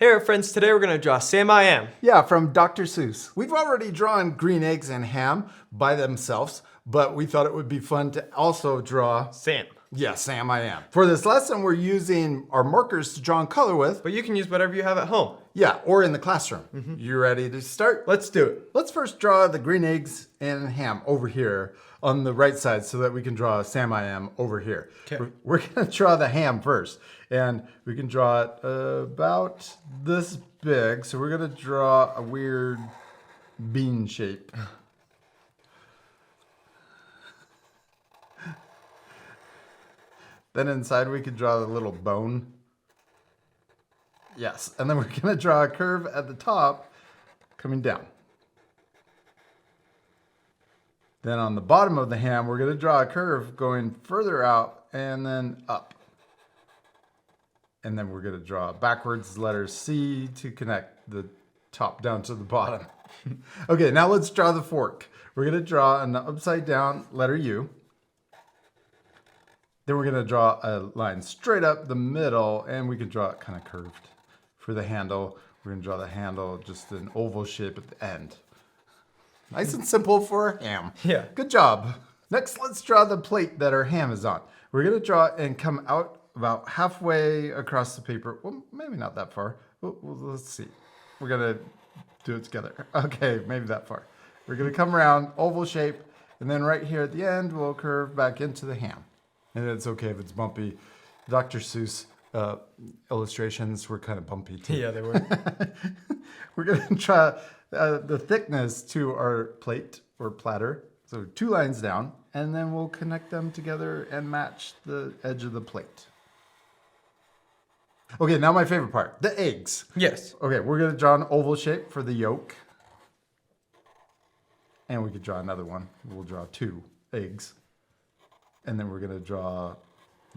Hey friends, today we're going to draw Sam I Am. Yeah, from Dr. Seuss. We've already drawn green eggs and ham by themselves, but we thought it would be fun to also draw Sam. Yeah, Sam I Am. For this lesson, we're using our markers to draw in color with. But you can use whatever you have at home. Yeah, or in the classroom. You ready to start? Let's do it. Let's first draw the green eggs and ham over here on the right side so that we can draw Sam I Am over here. Okay. We're gonna draw the ham first. And we can draw it about this big. So we're gonna draw a weird bean shape. Then inside we could draw the little bone. Yes, and then we're gonna draw a curve at the top coming down. Then on the bottom of the ham, we're gonna draw a curve going further out and then up. And then we're gonna draw backwards letter C to connect the top down to the bottom. Okay, now let's draw the fork. We're gonna draw an upside down letter U. Then we're gonna draw a line straight up the middle, and we can draw it kind of curved. For the handle, we're gonna draw the handle just an oval shape at the end. Nice and simple for a ham. Yeah. Good job. Next, let's draw the plate that our ham is on. We're gonna draw it and come out about halfway across the paper. Well, maybe not that far. Well, let's see. We're gonna do it together. Okay, maybe that far. We're gonna come around, oval shape, and then right here at the end, we'll curve back into the ham. And it's okay if it's bumpy. Dr. Seuss illustrations were kind of bumpy too. Yeah, they were. We're gonna try the thickness to our plate or platter. So 2 lines down, and then we'll connect them together and match the edge of the plate. Okay, now my favorite part, the eggs. Yes. Okay, we're gonna draw an oval shape for the yolk. And we could draw another one. We'll draw 2 eggs. And then we're gonna draw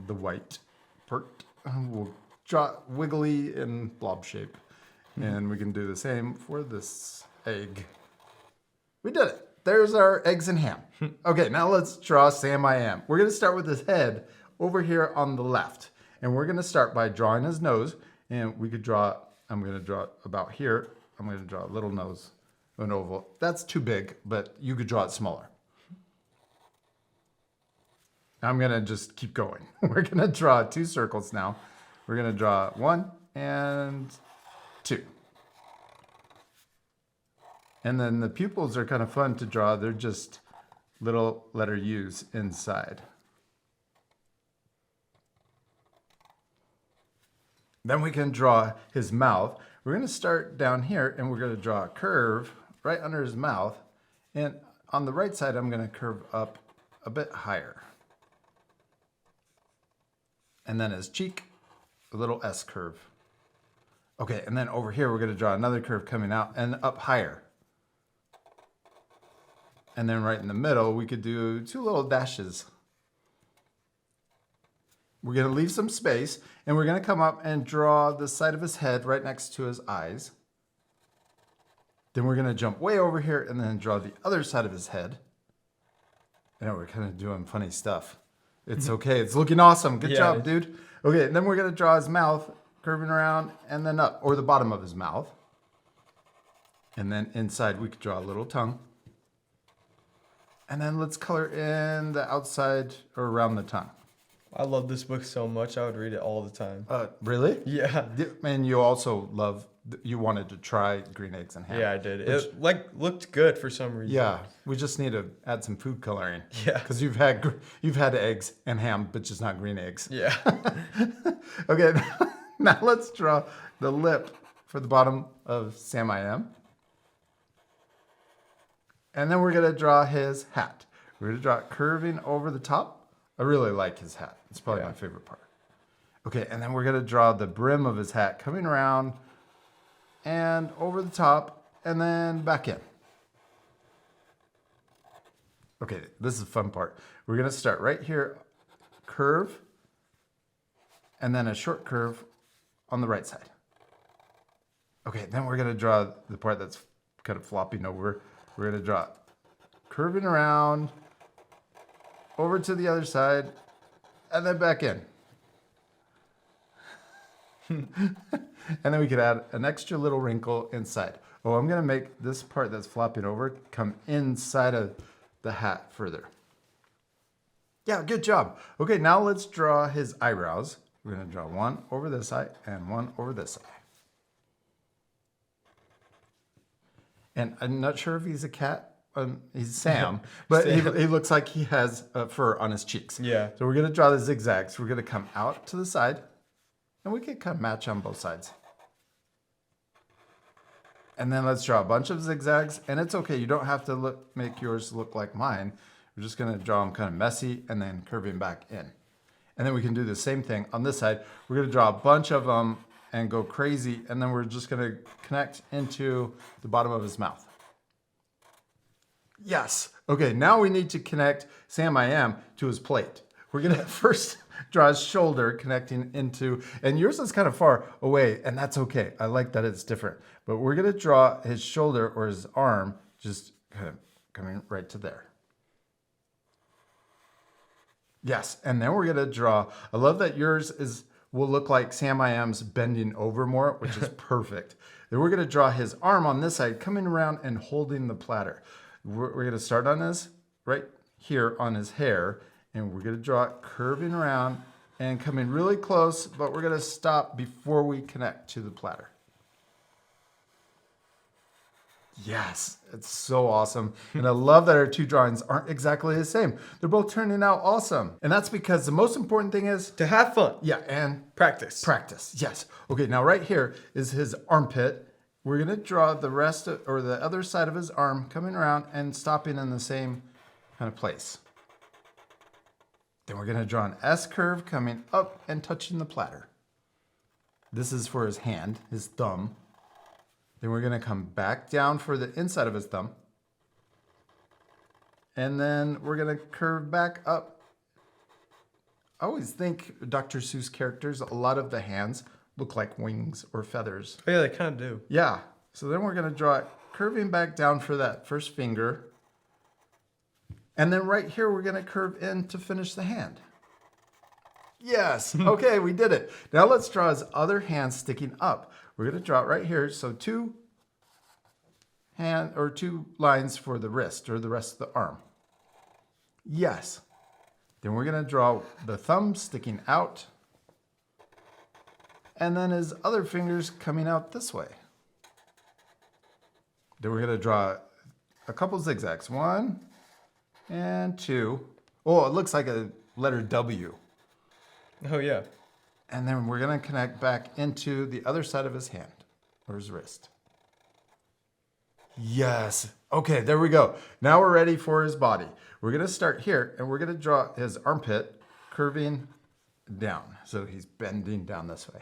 the white part. We'll draw wiggly and blob shape. And we can do the same for this egg. We did it. There's our eggs and ham. Okay, now let's draw Sam I Am. We're gonna start with his head over here on the left. And we're gonna start by drawing his nose. And we could draw, I'm gonna draw about here. I'm gonna draw a little nose, an oval. That's too big, but you could draw it smaller. I'm gonna just keep going. We're gonna draw 2 circles now. We're gonna draw 1 and 2. And then the pupils are kind of fun to draw. They're just little letter U's inside. Then we can draw his mouth. We're gonna start down here and we're gonna draw a curve right under his mouth. And on the right side, I'm gonna curve up a bit higher. And then his cheek, a little S curve. Okay, and then over here, we're gonna draw another curve coming out and up higher. And then right in the middle, we could do 2 little dashes. We're gonna leave some space and we're gonna come up and draw the side of his head right next to his eyes. Then we're gonna jump way over here and then draw the other side of his head. And we're kind of doing funny stuff. It's okay, it's looking awesome. Good job, dude. Okay, and then we're gonna draw his mouth curving around and then up, or the bottom of his mouth. And then inside we could draw a little tongue. And then let's color in the outside or around the tongue. I love this book so much. I would read it all the time. Really? Yeah. And you also you wanted to try green eggs and ham. Yeah, I did. It looked good for some reason. Yeah, we just need to add some food coloring. Yeah. Because you've had eggs and ham, but just not green eggs. Yeah. Okay, now let's draw the lip for the bottom of Sam I Am. And then we're gonna draw his hat. We're gonna draw it curving over the top. I really like his hat. It's probably my favorite part. Okay, and then we're gonna draw the brim of his hat coming around and over the top and then back in. Okay, this is the fun part. We're gonna start right here, curve, and then a short curve on the right side. Okay, then we're gonna draw the part that's kind of flopping over. We're gonna draw curving around, over to the other side, and then back in. And then we could add an extra little wrinkle inside. Oh, I'm gonna make this part that's flopping over come inside of the hat further. Yeah, good job. Okay, now let's draw his eyebrows. We're gonna draw one over this eye and one over this eye. And I'm not sure if he's a cat. He's Sam, but Sam. he looks like he has fur on his cheeks. Yeah. So we're gonna draw the zigzags. We're gonna come out to the side, and we can kind of match on both sides. And then let's draw a bunch of zigzags, and it's okay. You don't have to make yours look like mine. We're just gonna draw them kind of messy and then curving back in. And then we can do the same thing on this side. We're gonna draw a bunch of them and go crazy, and then we're just gonna connect into the bottom of his mouth. Yes. Okay, now we need to connect Sam I Am to his plate. We're gonna first draw his shoulder connecting into, and yours is kind of far away, and that's okay. I like that it's different. But we're gonna draw his shoulder or his arm just kind of coming right to there. Yes, and then we're gonna draw, I love that yours will look like Sam I Am's bending over more, which is perfect. Then we're gonna draw his arm on this side, coming around and holding the platter. We're gonna start on his, right here on his hair, and we're gonna draw it curving around and coming really close, but we're gonna stop before we connect to the platter. Yes, it's so awesome. And I love that our two drawings aren't exactly the same. They're both turning out awesome. And that's because the most important thing is To have fun. yeah, and Practice. practice. Yes. Okay, now right here is his armpit. We're gonna draw the rest of, or the other side of his arm coming around and stopping in the same kind of place. Then we're gonna draw an S curve coming up and touching the platter. This is for his hand, his thumb. Then we're gonna come back down for the inside of his thumb. And then we're gonna curve back up. I always think Dr. Seuss characters, a lot of the hands look like wings or feathers. Oh, yeah, they kind of do. Yeah, so then we're gonna draw it curving back down for that first finger. And then right here, we're gonna curve in to finish the hand. Yes, okay, we did it. Now let's draw his other hand sticking up. We're gonna draw it right here. So two lines for the wrist or the rest of the arm. Yes. Then we're gonna draw the thumb sticking out. And then his other fingers coming out this way. Then we're gonna draw a couple zigzags. 1 and 2. Oh, it looks like a letter W. Oh, yeah. And then we're gonna connect back into the other side of his hand or his wrist. Yes. Okay, there we go. Now we're ready for his body. We're gonna start here and we're gonna draw his armpit curving down. So he's bending down this way.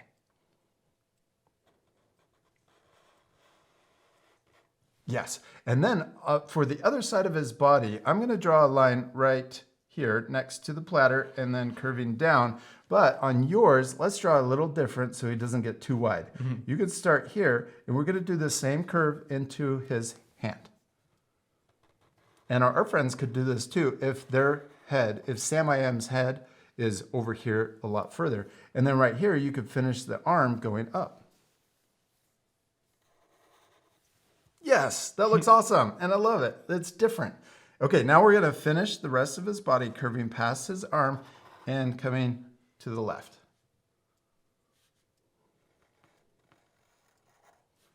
Yes. And then for the other side of his body, I'm gonna draw a line right here next to the platter and then curving down. But on yours, let's draw a little different so he doesn't get too wide. You can start here and we're gonna do the same curve into his hand. And our friends could do this too if their head, if Sam I Am's head is over here a lot further. And then right here, you could finish the arm going up. Yes, that looks awesome. And I love it. It's different. Okay, now we're gonna finish the rest of his body curving past his arm and coming to the left.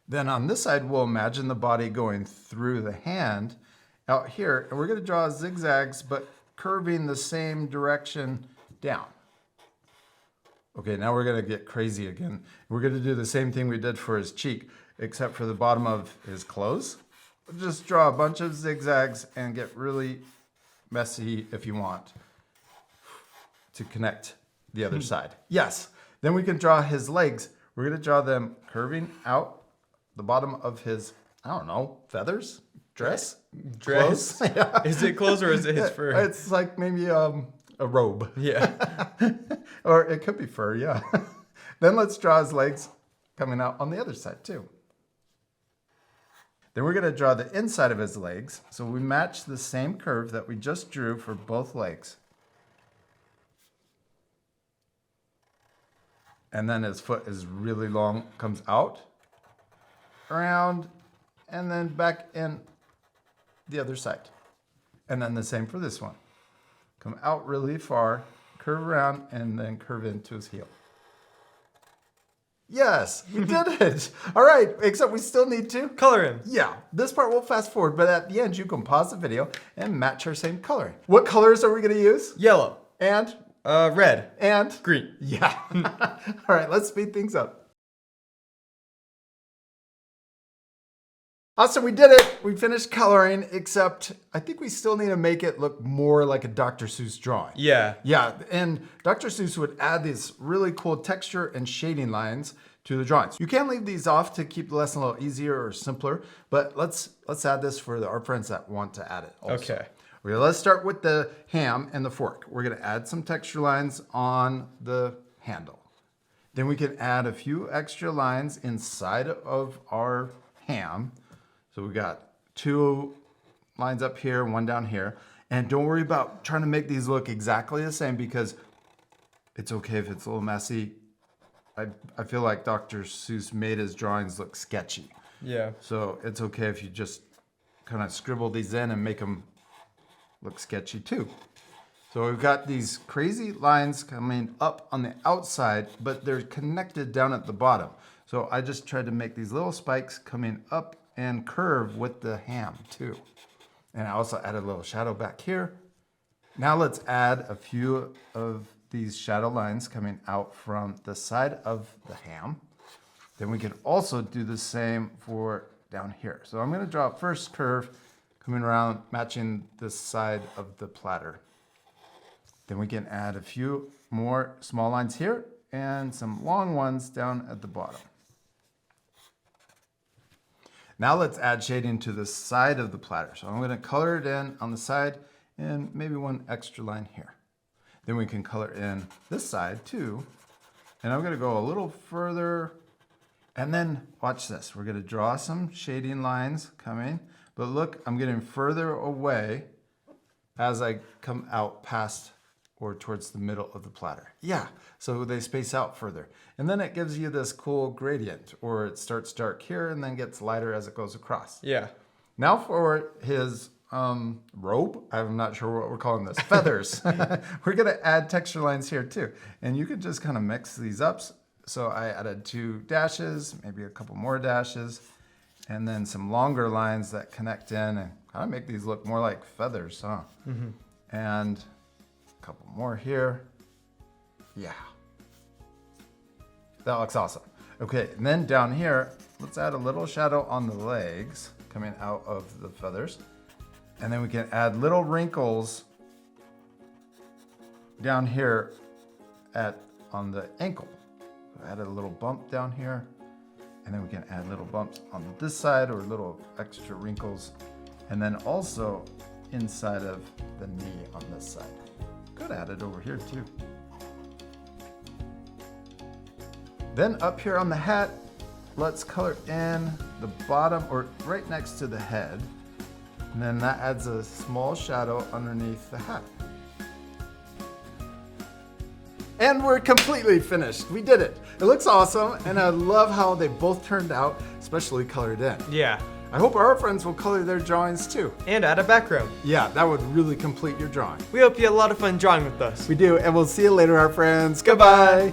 Then on this side, we'll imagine the body going through the hand out here, and we're gonna draw zigzags, but curving the same direction down. Okay, now we're gonna get crazy again. We're gonna do the same thing we did for his cheek, except for the bottom of his clothes. Just draw a bunch of zigzags and get really messy if you want to connect the other side. Yes, then we can draw his legs. We're gonna draw them curving out the bottom of his, I don't know, feathers? Dress? Dress? Yeah. Is it clothes or is it his fur? It's like maybe a robe. Yeah. Or it could be fur, yeah. Then let's draw his legs coming out on the other side too. Then we're gonna draw the inside of his legs. So we match the same curve that we just drew for both legs. And then his foot is really long, comes out, around, and then back in the other side. And then the same for this one. Come out really far, curve around, and then curve into his heel. Yes, we did it. All right, except we still need to Color him. Yeah, this part we'll fast forward, but at the end you can pause the video and match our same coloring. What colors are we gonna use? Yellow. And? Red. And? Green. Yeah. All right, let's speed things up. Awesome, we did it. We finished coloring, except I think we still need to make it look more like a Dr. Seuss drawing. Yeah. Yeah, and Dr. Seuss would add these really cool texture and shading lines to the drawings. You can leave these off to keep the lesson a little easier or simpler, but let's add this for our friends that want to add it also. Okay. Let's start with the ham and the fork. We're gonna add some texture lines on the handle. Then we can add a few extra lines inside of our ham. So we got 2 lines up here, 1 down here. And don't worry about trying to make these look exactly the same because it's okay if it's a little messy. I feel like Dr. Seuss made his drawings look sketchy. Yeah. So it's okay if you just kind of scribble these in and make them look sketchy too. So we've got these crazy lines coming up on the outside, but they're connected down at the bottom. So I just tried to make these little spikes coming up and curve with the ham too. And I also added a little shadow back here. Now let's add a few of these shadow lines coming out from the side of the ham. Then we can also do the same for down here. So I'm gonna draw a first curve coming around, matching this side of the platter. Then we can add a few more small lines here and some long ones down at the bottom. Now let's add shading to the side of the platter. So I'm gonna color it in on the side and maybe 1 extra line here. Then we can color in this side too. And I'm gonna go a little further. And then watch this. We're gonna draw some shading lines coming. But look, I'm getting further away as I come out past or towards the middle of the platter. Yeah, so they space out further. And then it gives you this cool gradient, or it starts dark here and then gets lighter as it goes across. Yeah. Now for his robe, I'm not sure what we're calling this, feathers. We're gonna add texture lines here too. And you could just kind of mix these up. So I added 2 dashes, maybe a couple more dashes, and then some longer lines that connect in and kind of make these look more like feathers, huh? Mm-hmm. And a couple more here. Yeah. That looks awesome. Okay, and then down here, let's add a little shadow on the legs coming out of the feathers. And then we can add little wrinkles down here on the ankle. So add a little bump down here. And then we can add little bumps on this side or little extra wrinkles. And then also inside of the knee on this side. Could add it over here too. Then up here on the hat, let's color in the bottom or right next to the head. And then that adds a small shadow underneath the hat. And we're completely finished. We did it. It looks awesome, and I love how they both turned out, especially colored in. Yeah. I hope our friends will color their drawings too. And add a background. Yeah, that would really complete your drawing. We hope you had a lot of fun drawing with us. We do, and we'll see you later, our friends. Goodbye.